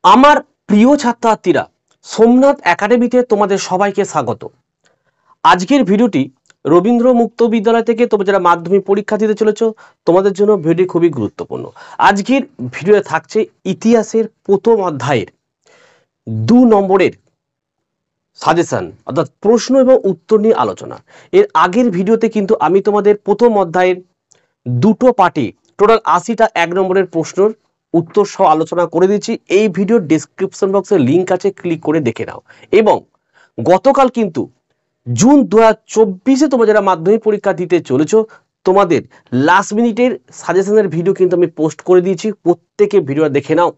আমার প্রিয় ছাত্রছাত্রীরা, সোমনাথ একাডেমিতে তোমাদের সবাইকে স্বাগত। আজকের ভিডিওটি রবীন্দ্র মুক্ত বিদ্যালয় থেকে তোমরা যারা মাধ্যমিক পরীক্ষা দিতে চলেছ তোমাদের জন্য ভিডিওটি খুবই গুরুত্বপূর্ণ। আজকের ভিডিওতে থাকছে ইতিহাসের প্রথম অধ্যায়ের 2 নম্বরের সাজেশন, অর্থাৎ প্রশ্ন এবং উত্তর নিয়ে আলোচনা। এর আগের ভিডিওতে কিন্তু আমি তোমাদের প্রথম অধ্যায়ের দুটো পার্টে টোটাল 80টা 1 নম্বরের প্রশ্নের উত্তর সহ আলোচনা করে দিচ্ছি। এই ভিডিওর ডেসক্রিপশন বক্সে লিঙ্ক আছে, ক্লিক করে দেখে নাও। এবং গতকাল কিন্তু জুন 2024-এ তোমরা যারা মাধ্যমিক পরীক্ষা দিতে চলেছ তোমাদের লাস্ট মিনিটের সাজেশনের ভিডিও কিন্তু আমি পোস্ট করে দিয়েছি, প্রত্যেকে ভিডিওটা দেখে নাও।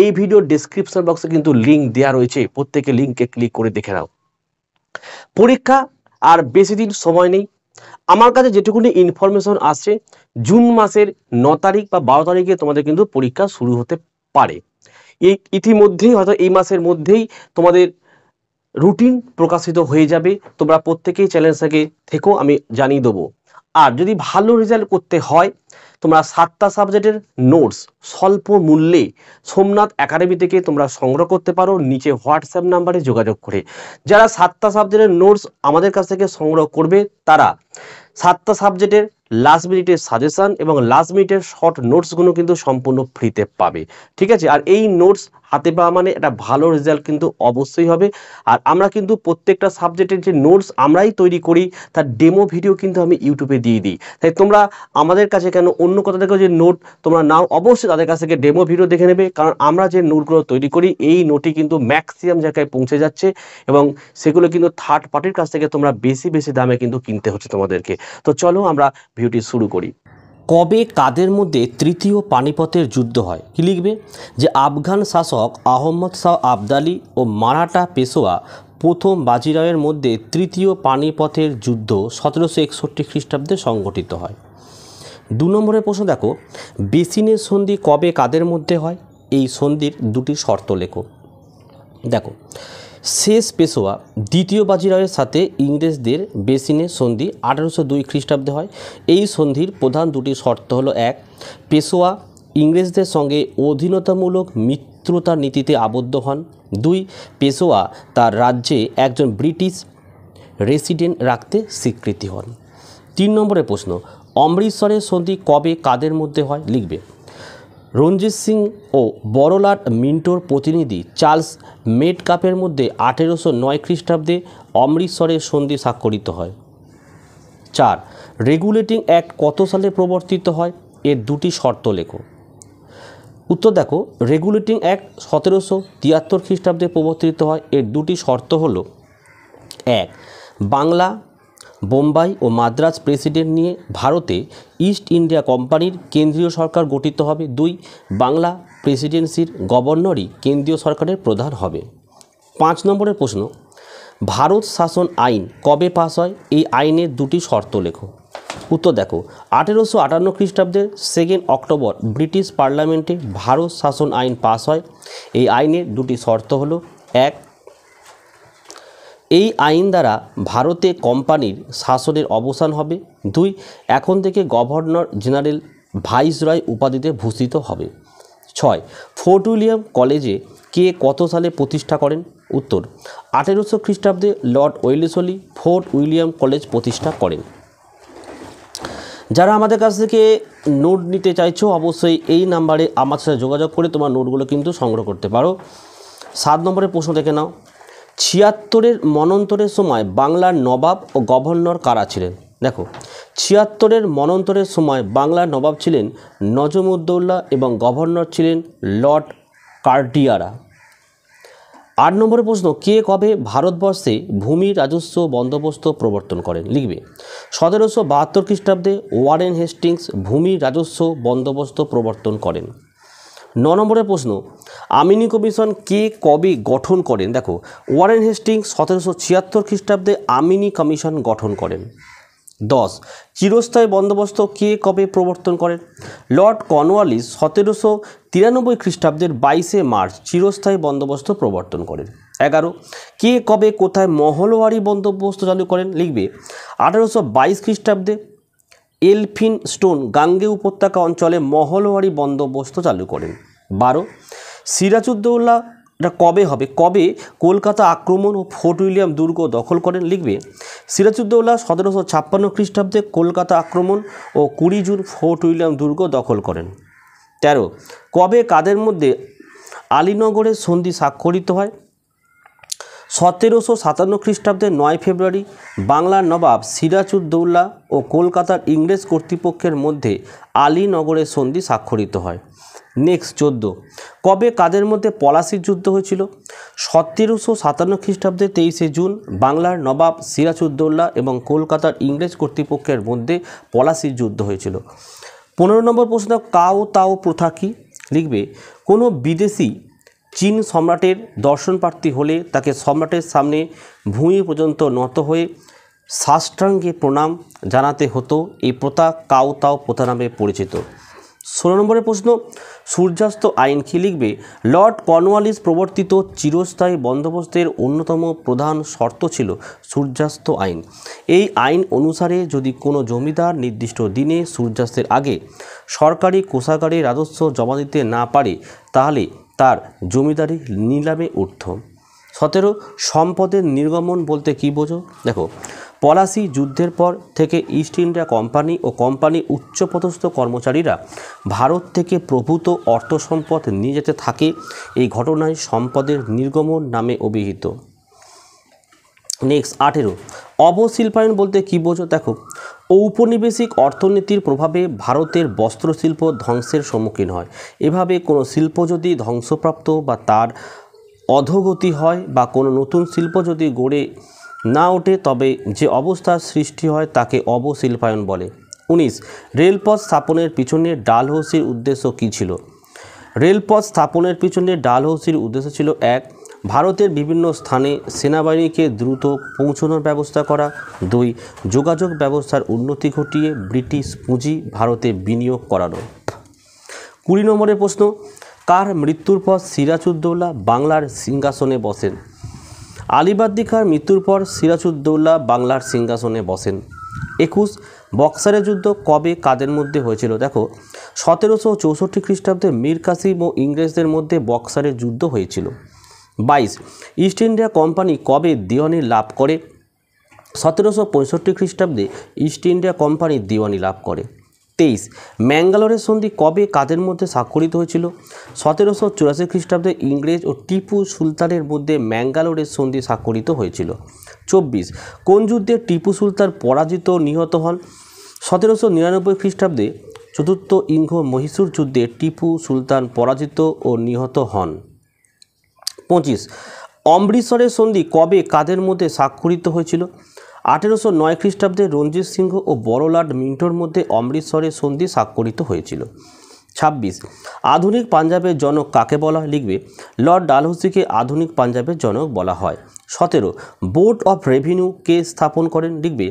এই ভিডিওর ডেসক্রিপশন বক্সে কিন্তু লিঙ্ক দেওয়া রয়েছে, প্রত্যেকে লিঙ্কে ক্লিক করে দেখে নাও। পরীক্ষা আর বেশি দিন সময় নেই। আমার কাছে যেটুকুনি ইনফরমেশন আসছে জুন মাসের 9 তারিখ বা 12 তারিখে তোমাদের কিন্তু পরীক্ষা শুরু হতে পারে। ইতিমধ্যেই হয়তো এই মাসের মধ্যেই তোমাদের রুটিন প্রকাশিত হয়ে যাবে। তোমরা প্রত্যেকেই চ্যালেঞ্জটাকে থেকেও আমি জানিয়ে দেবো। আর যদি ভালো রেজাল্ট করতে হয় তোমরা 7টা সাবজেক্টের নোটস স্বল্প মূল্যে সোমনাথ একাডেমি থেকে তোমরা সংগ্রহ করতে পারো নিচে হোয়াটসঅ্যাপ নাম্বারে যোগাযোগ করে। যারা 7টা সাবজেক্টের নোটস আমাদের কাছ থেকে সংগ্রহ করবে তারা 7টা সাবজেক্টের লাস্ট মিনিটের সাজেশন এবং লাস্ট মিনিটের শর্ট নোটসগুলো কিন্তু সম্পূর্ণ ফ্রিতে পাবে। ঠিক আছে, আর এই নোটস হাতে পাওয়া মানে একটা ভালো রেজাল্ট কিন্তু অবশ্যই হবে। আর আমরা কিন্তু প্রত্যেকটা সাবজেক্টের যে নোটস আমরাই তৈরি করি তার ডেমো ভিডিও কিন্তু আমি ইউটিউবে দিয়ে দিই। তাই তোমরা আমাদের কাছে কেন অন্য কোথা থেকে যে নোট তোমরা নাও, অবশ্যই তাদের কাছ থেকে ডেমো ভিডিও দেখে নেবে, কারণ আমরা যে নোটগুলো তৈরি করি এই নোটই কিন্তু ম্যাক্সিমাম জায়গায় পৌঁছে যাচ্ছে এবং সেগুলো কিন্তু থার্ড পার্টির কাছ থেকে তোমরা বেশি দামে কিন্তু কিনতে হচ্ছে তোমাদেরকে। তো চলো আমরা ভিডিওটি শুরু করি। কবে কাদের মধ্যে তৃতীয় পানিপথের যুদ্ধ হয়? কি লিখবে? যে আফগান শাসক আহমদ শাহ আবদালি ও মারাঠা পেশোয়া প্রথম বাজিরাওয়ের মধ্যে তৃতীয় পানিপথের যুদ্ধ 1761 খ্রিস্টাব্দে সংগঠিত হয়। 2 নম্বরের প্রশ্ন দেখো, বেসিনের সন্ধি কবে কাদের মধ্যে হয়? এই সন্ধির দুটি শর্ত লেখো। দেখো, শেষ পেশোয়া দ্বিতীয় বাজিরাওয়ের সাথে ইংরেজদের বেসিনের সন্ধি 1802 খ্রিস্টাব্দে হয়। এই সন্ধির প্রধান দুটি শর্ত হলো: 1, পেশোয়া ইংরেজদের সঙ্গে অধীনতামূলক মিত্রতা নীতিতে আবদ্ধ হন। 2, পেশোয়া তার রাজ্যে একজন ব্রিটিশ রেসিডেন্ট রাখতে স্বীকৃতি হন। 3 নম্বরের প্রশ্ন, অমৃতসরের সন্ধি কবে কাদের মধ্যে হয়? লিখবে। রঞ্জিত সিং ও বড়লাট মিন্টোর প্রতিনিধি চার্লস মেটকাপের মধ্যে 1809 খ্রিস্টাব্দে অমৃতসরের সন্ধি স্বাক্ষরিত হয়। 4, রেগুলেটিং অ্যাক্ট কত সালে প্রবর্তিত হয়? এর দুটি শর্ত লেখো। উত্তর দেখো, রেগুলেটিং অ্যাক্ট 1773 খ্রিস্টাব্দে প্রবর্তিত হয়। এর দুটি শর্ত হলো: 1, বাংলা, বোম্বাই ও মাদ্রাজ প্রেসিডেন্ট নিয়ে ভারতে ইস্ট ইন্ডিয়া কোম্পানির কেন্দ্রীয় সরকার গঠিত হবে। 2, বাংলা প্রেসিডেন্সির গভর্নরই কেন্দ্রীয় সরকারের প্রধান হবে। 5 নম্বরের প্রশ্ন, ভারত শাসন আইন কবে পাস হয়? এই আইনের দুটি শর্ত লেখো। উত্তর দেখো, 1858 খ্রিস্টাব্দের 2 অক্টোবর ব্রিটিশ পার্লামেন্টে ভারত শাসন আইন পাস হয়। এই আইনের দুটি শর্ত হলো: 1, এই আইন দ্বারা ভারতে কোম্পানির শাসনের অবসান হবে। 2, এখন থেকে গভর্নর জেনারেল ভাইসরয় উপাধিতে ভূষিত হবে। 6, ফোর্ট উইলিয়াম কলেজে কে কত সালে প্রতিষ্ঠা করেন? উত্তর, 1800 খ্রিস্টাব্দে Lord Wellesley fort William college প্রতিষ্ঠা করেন। যারা আমাদের কাছ থেকে নোট নিতে চাইছো অবশ্যই এই নাম্বারে আমার সাথে যোগাযোগ করে তোমার নোটগুলো কিন্তু সংগ্রহ করতে পারো। 7 নম্বরের প্রশ্ন দেখে নাও, 76-এর মন্বন্তরের সময় বাংলার নবাব ও গভর্নর কারা ছিলেন? দেখো, 76-এর মন্বন্তরের সময় বাংলার নবাব ছিলেন নজমউদ্দৌলা এবং গভর্নর ছিলেন লর্ড কার্ডিয়ারা। 8 নম্বরের প্রশ্ন, কে কবে ভারতবর্ষে ভূমি রাজস্ব বন্দোবস্ত প্রবর্তন করেন? লিখবে। 1772 খ্রিস্টাব্দে ওয়ারেন হেস্টিংস ভূমি রাজস্ব বন্দোবস্ত প্রবর্তন করেন। 9 নম্বরের প্রশ্ন, আমিনি কমিশন কে কবে গঠন করেন? দেখো, ওয়ারেন হেস্টিংস 1776 খ্রিস্টাব্দে আমিনি কমিশন গঠন করেন। 10, চিরস্থায়ী বন্দোবস্ত কে কবে প্রবর্তন করেন? লর্ড কর্নওয়ালিস 1793 খ্রিস্টাব্দের 22 মার্চ চিরস্থায়ী বন্দোবস্ত প্রবর্তন করেন। 11, কে কবে কোথায় মহলওয়ারি বন্দোবস্ত চালু করেন? লিখবে। 1822 খ্রিস্টাব্দে এলফিনস্টোন গাঙ্গে উপত্যকা অঞ্চলে মহলওয়ারি বন্দোবস্ত চালু করেন। 12, সিরাজউদ্দৌলা এটা কবে হবে, কবে কলকাতা আক্রমণ ও ফোর্ট উইলিয়াম দুর্গ দখল করেন? লিখবে সিরাজউদ্দৌলা 1756 খ্রিস্টাব্দে কলকাতা আক্রমণ ও 20 জুন ফোর্ট উইলিয়াম দুর্গ দখল করেন। 13 কবে কাদের মধ্যে আলীনগরের সন্ধি স্বাক্ষরিত হয়? 1757 খ্রিস্টাব্দে 9 ফেব্রুয়ারি বাংলার নবাব সিরাজউদ্দৌলা ও কলকাতার ইংরেজ কর্তৃপক্ষের মধ্যে আলীনগরের সন্ধি স্বাক্ষরিত হয়। নেক্সট 14 কবে কাদের মধ্যে পলাশির যুদ্ধ হয়েছিল? 1757 খ্রিস্টাব্দে 23 জুন বাংলার নবাব সিরাজউদ্দৌলা এবং কলকাতার ইংরেজ কর্তৃপক্ষের মধ্যে পলাশির যুদ্ধ হয়েছিল। 15 নম্বর প্রশ্ন, কাও তাও প্রথা কী? লিখবে কোনো বিদেশি চীন সম্রাটের দর্শনপ্রার্থী হলে তাকে সম্রাটের সামনে ভূমি পর্যন্ত নত হয়ে সাষ্টাঙ্গে প্রণাম জানাতে হতো। এই প্রথা কাও তাও প্রথা নামে পরিচিত। 16 নম্বরের প্রশ্ন, সূর্যাস্ত আইন কী? লিখবে লর্ড কর্নওয়ালিস প্রবর্তিত চিরস্থায়ী বন্দোবস্তের অন্যতম প্রধান শর্ত ছিল সূর্যাস্ত আইন। এই আইন অনুসারে যদি কোনো জমিদার নির্দিষ্ট দিনে সূর্যাস্তের আগে সরকারি কোষাগারে রাজস্ব জমা দিতে না পারে তাহলে তার জমিদারি নিলামে উঠত। 17 সম্পদের নির্গমন বলতে কী বোঝো? দেখো পলাশি যুদ্ধের পর থেকে ইস্ট ইন্ডিয়া কোম্পানি ও কোম্পানির উচ্চপদস্থ কর্মচারীরা ভারত থেকে প্রভূত অর্থ সম্পদ নিয়ে যেতে থাকে। এই ঘটনায় সম্পদের নির্গমন নামে অভিহিত। নেক্সট 18 অবশিল্পায়ন বলতে কী বোঝো? দেখো ঔপনিবেশিক অর্থনীতির প্রভাবে ভারতের বস্ত্রশিল্প ধ্বংসের সম্মুখীন হয়। এভাবে কোনো শিল্প যদি ধ্বংসপ্রাপ্ত বা তার অধোগতি হয় বা কোনো নতুন শিল্প যদি গড়ে না ওঠে তবে যে অবস্থার সৃষ্টি হয় তাকে অবশিল্পায়ন বলে। 19 রেলপথ স্থাপনের পিছনে ডালহৌসির উদ্দেশ্য কী ছিল? রেলপথ স্থাপনের পিছনে ডালহৌসির উদ্দেশ্য ছিল 1 ভারতের বিভিন্ন স্থানে সেনাবাহিনীকে দ্রুত পৌঁছানোর ব্যবস্থা করা, 2 যোগাযোগ ব্যবস্থার উন্নতি ঘটিয়ে ব্রিটিশ পুঁজি ভারতে বিনিয়োগ করানো। 20 নম্বরের প্রশ্ন, কার মৃত্যুর পর সিরাজউদ্দৌলা বাংলার সিংহাসনে বসেন? আলীবর্দী খাঁর মৃত্যুর পর সিরাজউদ্দৌলা বাংলার সিংহাসনে বসেন। 21 বক্সারের যুদ্ধ কবে কাদের মধ্যে হয়েছিল? দেখো 1764 খ্রিস্টাব্দে মীর কাসিম ও ইংরেজদের মধ্যে বক্সারের যুদ্ধ হয়েছিল। 22 ইস্ট ইন্ডিয়া কোম্পানি কবে দিওয়ানি লাভ করে? 1765 খ্রিস্টাব্দে ইস্ট ইন্ডিয়া কোম্পানি দিওয়ানি লাভ করে। 23 ম্যাঙ্গালোরের সন্ধি কবে কাদের মধ্যে স্বাক্ষরিত হয়েছিল? 1784 খ্রিস্টাব্দে ইংরেজ ও টিপু সুলতানের মধ্যে ম্যাঙ্গালোরের সন্ধি স্বাক্ষরিত হয়েছিল। 24 কোন যুদ্ধে টিপু সুলতান পরাজিত ও নিহত হন? 1799 খ্রিস্টাব্দে চতুর্থ ইঙ্গ মহীশূর যুদ্ধে টিপু সুলতান পরাজিত ও নিহত হন। 25 অমৃতসরের সন্ধি কবে কাদের মধ্যে স্বাক্ষরিত হয়েছিল? 1809 খ্রিস্টাব্দে রঞ্জিত সিংহ ও বড়লাট মিন্টোর মধ্যে অমৃতসরের সন্ধি স্বাক্ষরিত হয়েছিল। 26 আধুনিক পাঞ্জাবের জনক কাকে বলা হয়? লিখবে লর্ড ডালহৌসিকে আধুনিক পাঞ্জাবের জনক বলা হয়। 17 বোর্ড অফ রেভিনিউ কে স্থাপন করেন? লিখবে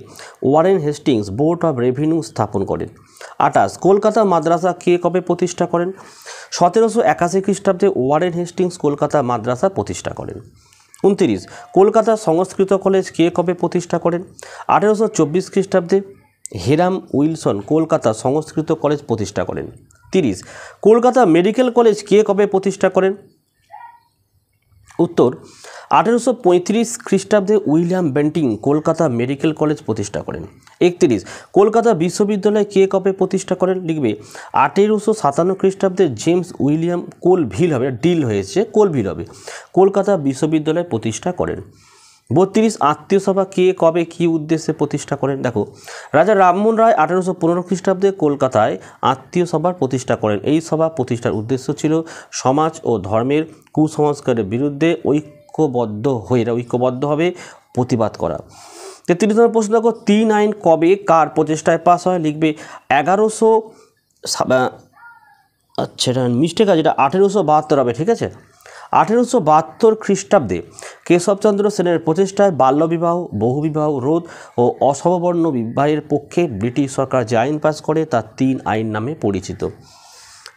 Warren Hastings board of revenue স্থাপন করেন। 28 কলকাতা মাদ্রাসা কে কবে প্রতিষ্ঠা করেন? 1781 খ্রিস্টাব্দে ওয়ারেন হেস্টিংস কলকাতা মাদ্রাসা প্রতিষ্ঠা করেন। 29 কলকাতা সংস্কৃত কলেজ কে কবে প্রতিষ্ঠা করেন? 1824 খ্রিস্টাব্দে হিরাম উইলসন কলকাতা সংস্কৃত কলেজ প্রতিষ্ঠা করেন। 30 কলকাতা মেডিকেল কলেজ কে কবে প্রতিষ্ঠা করেন? উত্তর 1835 খ্রিস্টাব্দে William Bentinck Kolkata medical college প্রতিষ্ঠা করেন। 31 কলকাতা বিশ্ববিদ্যালয় কে কবে প্রতিষ্ঠা করেন? লিখবে 1857 খ্রিস্টাব্দে জেমস উইলিয়াম কোলভিল হবে, ডিল হয়েছে কোলভিল হবে, কলকাতা বিশ্ববিদ্যালয় প্রতিষ্ঠা করেন। 32 আত্মীয় সভা কে কবে কী উদ্দেশ্যে প্রতিষ্ঠা করেন? দেখো রাজা রামমোহন রায় 1815 খ্রিস্টাব্দে কলকাতায় আত্মীয় সভার প্রতিষ্ঠা করেন। এই সভা প্রতিষ্ঠার উদ্দেশ্য ছিল সমাজ ও ধর্মের কুসংস্কারের বিরুদ্ধে ঐক্যবদ্ধভাবে প্রতিবাদ করা। 33 নম্বর প্রশ্ন দেখো 3 আইন কবে কার প্রচেষ্টায় পাস হয়? লিখবে 1100 আচ্ছা এটা মিস্টেক আছে, এটা 1872 হবে, ঠিক আছে। 1872 খ্রিস্টাব্দে কেশবচন্দ্র সেনের প্রচেষ্টায় বাল্যবিবাহ, বহুবিবাহ রোধ ও অসমবর্ণ বিবাহের পক্ষে ব্রিটিশ সরকার যে আইন পাস করে তা 3 আইন নামে পরিচিত।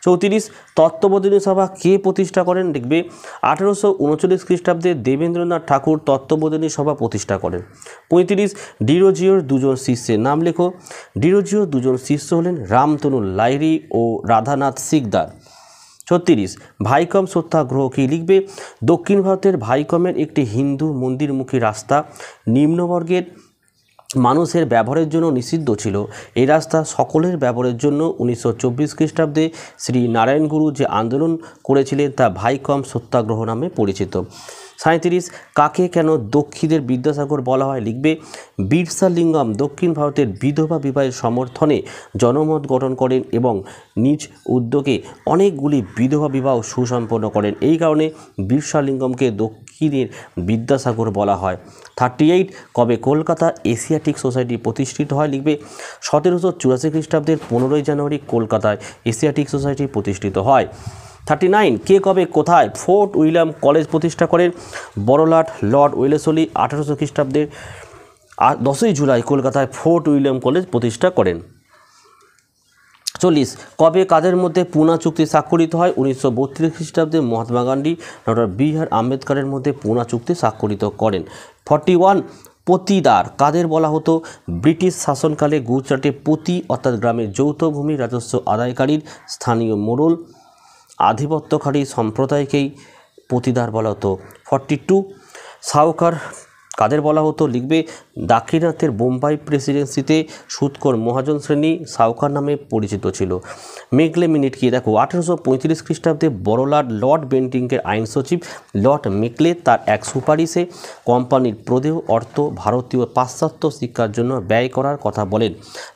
34 তত্ত্ববোধিনী সভা কে প্রতিষ্ঠা করেন? লিখবে 1839 খ্রিস্টাব্দে দেবেন্দ্রনাথ ঠাকুর তত্ত্ববোধিনী সভা প্রতিষ্ঠা করেন। 35 ডিরোজিওর দুজন শিষ্যের নাম লেখো। ডিরোজিওর দুজন শিষ্য হলেন রামতনু লাহিড়ী ও রাধানাথ সিকদার। 36 ভাইকম সত্যাগ্রহ কি লিখবে? দক্ষিণ ভারতের ভাইকমের একটি হিন্দু মন্দিরমুখী রাস্তা নিম্নবর্গের মানুষের ব্যবহারের জন্য নিষিদ্ধ ছিল। এই রাস্তা সকলের ব্যবহারের জন্য 1924 খ্রিস্টাব্দে শ্রী নারায়ণ গুরু যে আন্দোলন করেছিলেন তা ভাইকম সত্যাগ্রহ নামে পরিচিত। 37 কাকে কেন দক্ষিণের বিদ্যাসাগর বলা হয় লিখবে? বিরসা লিঙ্গম দক্ষিণ ভারতের বিধবা বিবাহের সমর্থনে জনমত গঠন করেন এবং নিজ উদ্যোগে অনেকগুলি বিধবা বিবাহ সুসম্পন্ন করেন। এই কারণে বিরসা লিঙ্গমকে দক্ষিণের বিদ্যাসাগর বলা হয়। 38 কবে কলকাতা এশিয়াটিক সোসাইটি প্রতিষ্ঠিত হয় লিখবে? 1784 খ্রিস্টাব্দের 15 জানুয়ারি কলকাতায় এশিয়াটিক সোসাইটি প্রতিষ্ঠিত হয়। 39 কে কবে কোথায় ফোর্ট উইলিয়াম কলেজ প্রতিষ্ঠা করেন? বড়লাট লর্ড ওয়েলেসলি 1800 খ্রিস্টাব্দের 10ই জুলাই কলকাতায় ফোর্ট উইলিয়াম কলেজ প্রতিষ্ঠা করেন। 40 কবে কাদের মধ্যে পুনা চুক্তি স্বাক্ষরিত হয়? 1932 খ্রিস্টাব্দে মহাত্মা গান্ধী ডক্টর বি.আর. আম্বেদকরের মধ্যে পুনা চুক্তি স্বাক্ষরিত করেন। 41 পতিদার কাদের বলা হতো? ব্রিটিশ শাসনকালে গুজরাটে পতি অর্থাৎ গ্রামের যৌথ ভূমি রাজস্ব আদায়কারীর স্থানীয় মোড়ল আধিপত্যকারী সম্প্রদায়কেই পতিদার বলা হতো। 42 সাউকার কাদের বলা হতো লিখবে? দাক্ষিণাত্যের বোম্বাই প্রেসিডেন্সিতে সুৎখোর মহাজন শ্রেণী সাউকার নামে পরিচিত ছিল। মেকলে মিনিট কি দেখো 1835 খ্রিস্টাব্দে বড়লাট লর্ড বেন্টিংকের আইন সচিব লর্ড মেকলে তার এক সুপারিশে কোম্পানির প্রদেয় অর্থ ভারতীয় পাশ্চাত্য শিক্ষার জন্য ব্যয় করার কথা বলেন।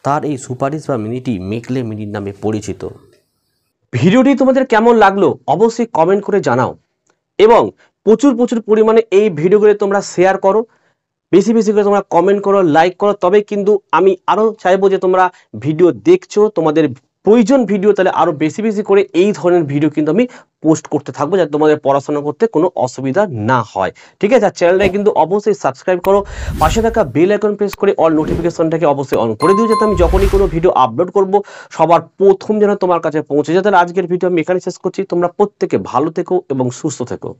তার এই সুপারিশ বা মিনিটই মেকলে মিনিট নামে পরিচিত। ভিডিওটি তোমাদের কেমন লাগলো অবশ্যই কমেন্ট করে জানাও এবং প্রচুর পরিমাণে এই ভিডিওগুলো তোমরা শেয়ার করো, বেশি করে তোমরা কমেন্ট করো, লাইক করো, তবে কিন্তু আমি আরো চাইবো যে তোমরা ভিডিও দেখছো, তোমাদের প্রয়োজন ভিডিও, তাহলে আরো বেশি করে এই ধরনের ভিডিও কিন্তু আমি পোস্ট করতে থাকবো যাতে তোমাদের পড়াশোনা করতে কোনো অসুবিধা না হয়। ঠিক আছে, আর চ্যানেলটা কিন্তু অবশ্যই সাবস্ক্রাইব করো, পাশে থাকা বেল আইকন প্রেস করে অল নোটিফিকেশনটাকে অবশ্যই অন করে দিও যাতে আমি যখনই কোনো ভিডিও আপলোড করব সবার প্রথম যেন তোমার কাছে পৌঁছে যায়। তাহলে আজকের ভিডিও আমি এখানে শেষ করছি। তোমরা প্রত্যেকে ভালো থেকো এবং সুস্থ থেকো।